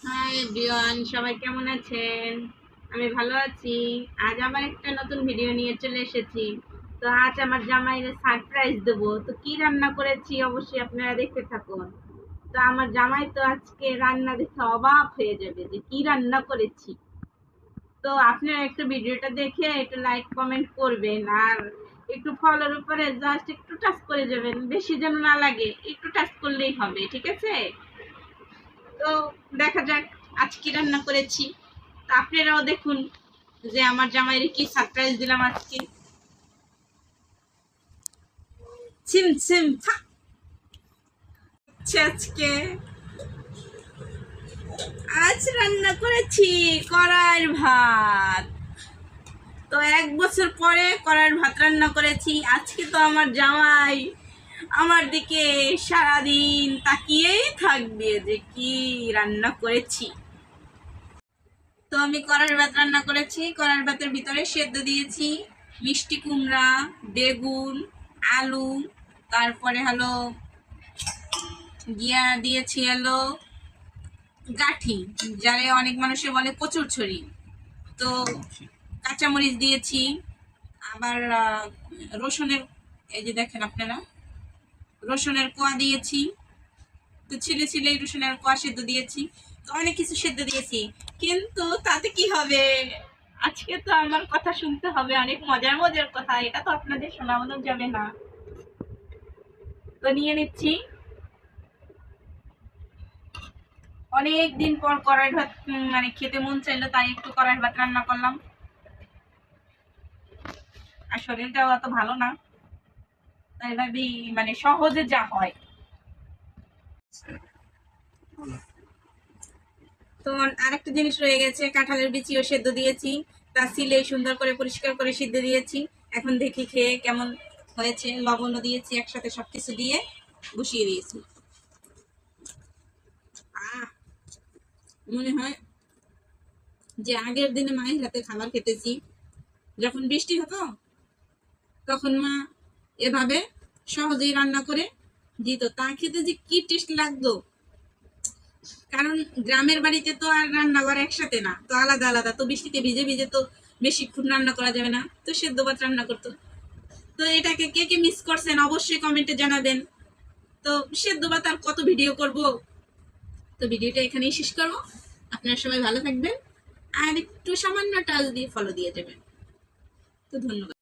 Hi everyone, সবাই কেমন আছেন? আমি ভালো আছি। আজ আমার একটা নতুন ভিডিও নিয়ে চলে এসেছি। তো আজ আমার জামাইরে সারপ্রাইজ দেব। তো কি রান্না করেছি অবশ্যই আপনারা দেখতে থাকুন। তো আমার জামাই তো আজকে রান্না দেখে অবাক হয়ে যাবে যে কি রান্না করেছি। তো আপনারা একটু ভিডিওটা দেখে একটু লাইক কমেন্ট করবেন, আর একটু ফলোর উপরে জাস্ট একটু টাচ করে যাবেন, বেশি যেন না লাগে, একটু টাচ করলেই হবে, ঠিক আছে? তো দেখা যাক আজ কি রান্না করেছি। তো আপনারাও দেখুন যে আমার জামাইরে কি সারপ্রাইজ দিলাম আজকে। ছিম ছিম আজকে আজ রান্না করেছি কড়াইয়ের ভাত। তো 1 বছর পরে কড়াইয়ের ভাত রান্না করেছি। আজকে তো আমার জামাই আমার দিকে সারাদিন তাকিয়েই থাকবে যে কি রান্না করেছি। তো আমি কড়াইয়ের ভাত রান্না করেছি। কড়াইয়ের ভাতের ভিতরে সেদ্ধ দিয়েছি মিষ্টি কুমড়া, বেগুন, আলু, তারপরে হলো দিয়েছি হলো গাঠি, যারে অনেক মানুষে বলে কচুরছড়ি। তো কাঁচামরিচ দিয়েছি, আবার রসুনের, এই যে দেখেন আপনারা, রসুনের কোয়া দিয়েছি। তো ছিলে ছিলে রসুনের কোয়া সেদ্ধ দিয়েছি। তো অনেক কিছু সেদ্ধ দিয়েছি, কিন্তু তাতে কি হবে, আজকে তো আমার কথা শুনতে হবে, অনেক মজার মজার কথা, এটা তো আপনাদের শোনানো যাবে না। তো নিয়ে নিচ্ছি। অনেক দিন পর কড়াই ভাত মানে খেতে মন চাইলো, তাই একটু কড়াই ভাত রান্না করলাম। আর শরীরটাও অত ভালো না, তাই ভাবি মানে সহজে যা হয়। তো আরেকটা জিনিস রয়ে গেছে, কাঁঠালের বিচিও সেদ্ধ দিয়েছি, তা সিলে সুন্দর করে পরিষ্কার করে সিদ্ধ দিয়েছি। এখন দেখি খেয়ে কেমন হয়েছে। লবণও দিয়েছি, একসাথে সবকিছু দিয়ে বসিয়ে দিয়েছি। মনে হয় যে আগের দিনে মায়ের হাতে খাবার খেতেছি। যখন বৃষ্টি হতো তখন মা এভাবে সহজেই রান্না করে দিত, তা খেতে যে কি টেস্ট লাগতো। কারণ গ্রামের বাড়িতে তো আর রান্নাঘর একসাথে না, তো আলাদা আলাদা। তো বৃষ্টিতে ভিজে ভিজে তো বেশিক্ষণ রান্না করা যাবে না, তো সেদ্ধ ভাত রান্না করতো। তো এটাকে কে কে মিস করছেন অবশ্যই কমেন্টে জানাবেন। তো সেদ্ধ ভাত আর কত ভিডিও করব, তো ভিডিওটা এখানেই শেষ করবো। আপনারা সবাই ভালো থাকবেন, আর একটু সামান্য টাচ দিয়ে ফলো দিয়ে যাবেন। তো ধন্যবাদ।